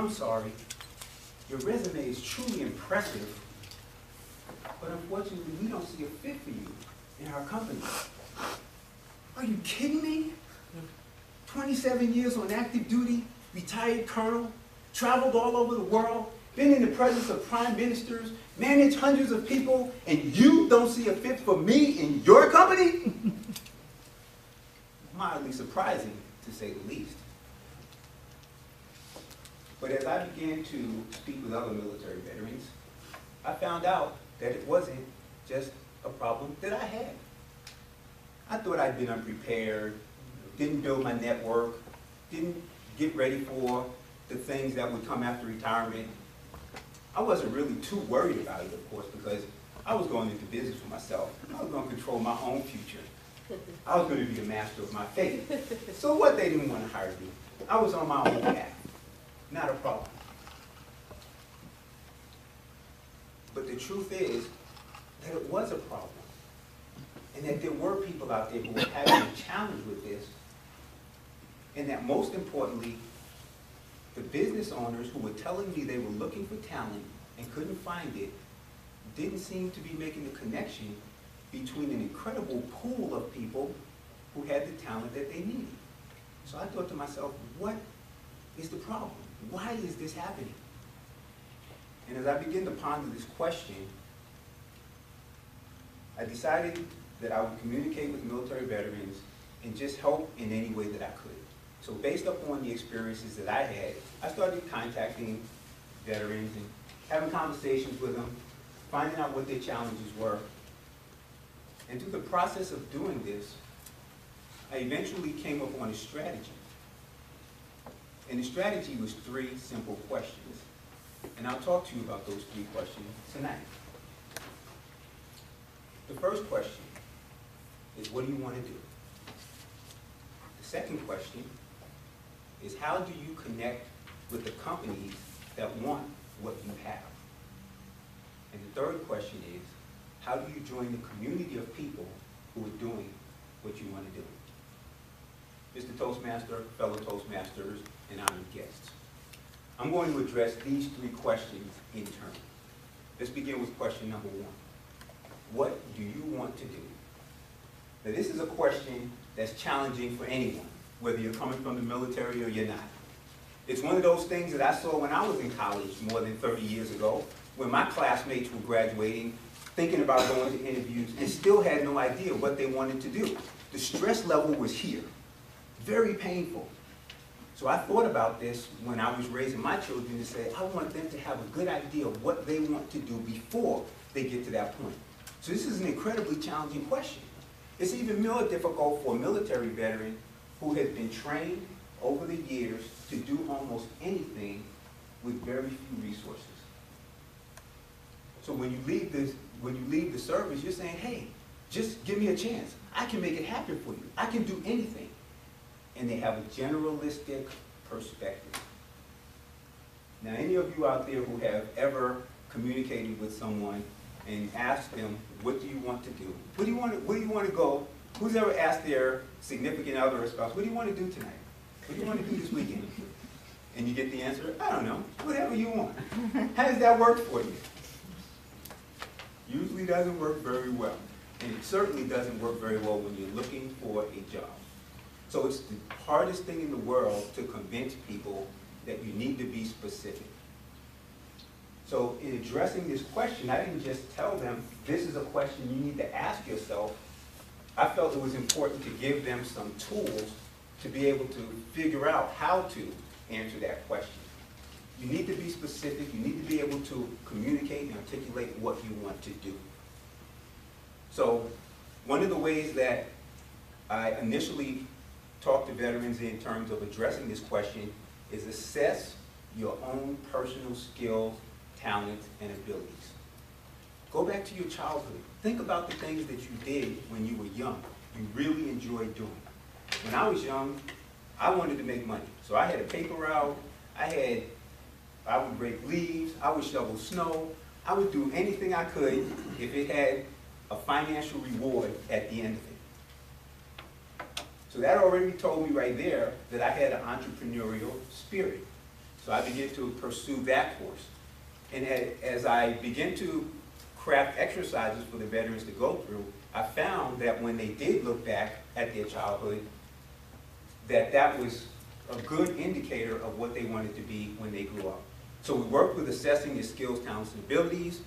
I'm sorry, your resume is truly impressive, but unfortunately, we don't see a fit for you in our company. Are you kidding me? 27 years on active duty, retired colonel, traveled all over the world, been in the presence of prime ministers, managed hundreds of people, and you don't see a fit for me in your company? Mildly surprising, to say the least. But as I began to speak with other military veterans, I found out that it wasn't just a problem that I had. I thought I'd been unprepared, didn't build my network, didn't get ready for the things that would come after retirement. I wasn't really too worried about it, of course, because I was going into business for myself. I was going to control my own future. I was going to be the master of my fate. So what, they didn't want to hire me. I was on my own path. Not a problem. But the truth is that it was a problem. And that there were people out there who were having a challenge with this. And that most importantly, the business owners who were telling me they were looking for talent and couldn't find it didn't seem to be making the connection between an incredible pool of people who had the talent that they needed. So I thought to myself, what is the problem? Why is this happening? And as I began to ponder this question, I decided that I would communicate with military veterans and just help in any way that I could. So based upon the experiences that I had, I started contacting veterans and having conversations with them, finding out what their challenges were. And through the process of doing this, I eventually came up on a strategy. And the strategy was 3 simple questions. And I'll talk to you about those 3 questions tonight. The first question is, what do you want to do? The second question is, how do you connect with the companies that want what you have? And the third question is, how do you join the community of people who are doing what you want to do? Mr. Toastmaster, fellow Toastmasters, and honored guests, I'm going to address these 3 questions in turn. Let's begin with question number 1. What do you want to do? Now, this is a question that's challenging for anyone, whether you're coming from the military or you're not. It's one of those things that I saw when I was in college more than 30 years ago, when my classmates were graduating, thinking about going to interviews, and still had no idea what they wanted to do. The stress level was here, very painful. So I thought about this when I was raising my children to say, I want them to have a good idea of what they want to do before they get to that point. So this is an incredibly challenging question. It's even more difficult for a military veteran who has been trained over the years to do almost anything with very few resources. So when you leave the service, you're saying, hey, just give me a chance. I can make it happen for you. I can do anything. And they have a generalistic perspective. Now, any of you out there who have ever communicated with someone and asked them, what do you want to do? Where do you want to go? Who's ever asked their significant other or spouse, what do you want to do tonight? What do you want to do this weekend? And you get the answer, I don't know, whatever you want. How does that work for you? Usually doesn't work very well. And it certainly doesn't work very well when you're looking for a job. So it's the hardest thing in the world to convince people that you need to be specific. So in addressing this question, I didn't just tell them, this is a question you need to ask yourself. I felt it was important to give them some tools to be able to figure out how to answer that question. You need to be specific. You need to be able to communicate and articulate what you want to do. So one of the ways that I initially talk to veterans in terms of addressing this question is assess your own personal skills, talents, and abilities. Go back to your childhood. Think about the things that you did when you were young, you really enjoyed doing. When I was young, I wanted to make money. So I had a paper route, I would rake leaves, I would shovel snow, I would do anything I could if it had a financial reward at the end of it. So that already told me right there that I had an entrepreneurial spirit. So I began to pursue that course. And as I began to craft exercises for the veterans to go through, I found that when they did look back at their childhood, that was a good indicator of what they wanted to be when they grew up. So we work with assessing their skills, talents, and abilities.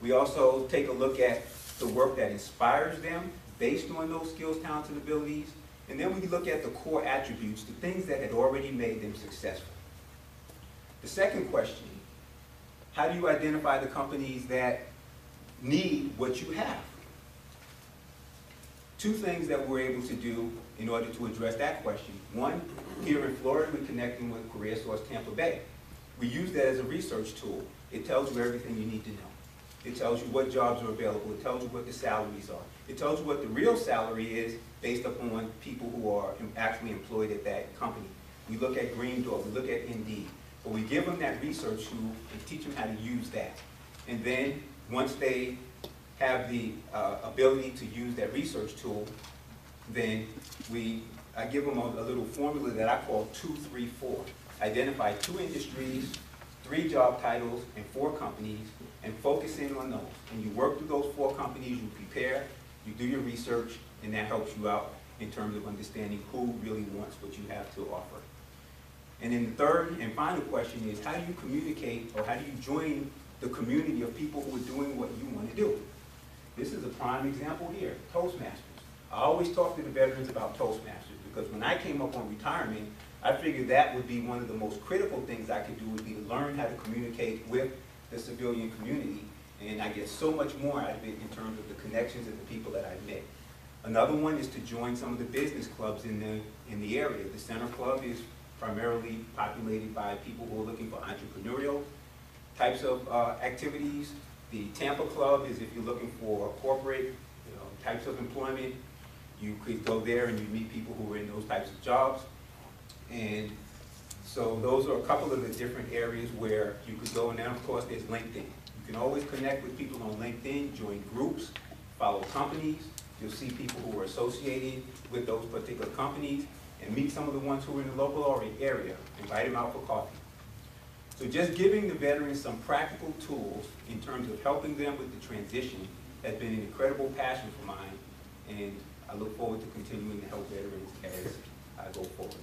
We also take a look at the work that inspires them based on those skills, talents, and abilities. And then we look at the core attributes, the things that had already made them successful. The second question, how do you identify the companies that need what you have? Two things that we're able to do in order to address that question. One, here in Florida, we're connecting with Career Source Tampa Bay. We use that as a research tool. It tells you everything you need to know. It tells you what jobs are available. It tells you what the salaries are. It tells you what the real salary is based upon people who are actually employed at that company. We look at Green Door, we look at Indeed. But we give them that research tool and teach them how to use that. And then once they have the ability to use that research tool, then I give them a little formula that I call 2, 3, 4. Identify 2 industries, 3 job titles, and 4 companies, and focus in on those. And you work through those 4 companies, you prepare, you do your research, and that helps you out in terms of understanding who really wants what you have to offer. And then the third and final question is, how do you communicate, or how do you join the community of people who are doing what you want to do? This is a prime example here, Toastmasters. I always talk to the veterans about Toastmasters because when I came up on retirement, I figured that would be one of the most critical things I could do would be to learn how to communicate with the civilian community, and I get so much more out of it in terms of the connections and the people that I've met. Another one is to join some of the business clubs in the area. The Center Club is primarily populated by people who are looking for entrepreneurial types of activities. The Tampa Club is if you're looking for corporate types of employment. You could go there and you meet people who are in those types of jobs. And so those are a couple of the different areas where you could go. And then of course there's LinkedIn. You can always connect with people on LinkedIn, join groups, follow companies. You'll see people who are associated with those particular companies, and meet some of the ones who are in the local area. Invite them out for coffee. So just giving the veterans some practical tools in terms of helping them with the transition has been an incredible passion for mine, and I look forward to continuing to help veterans as I go forward.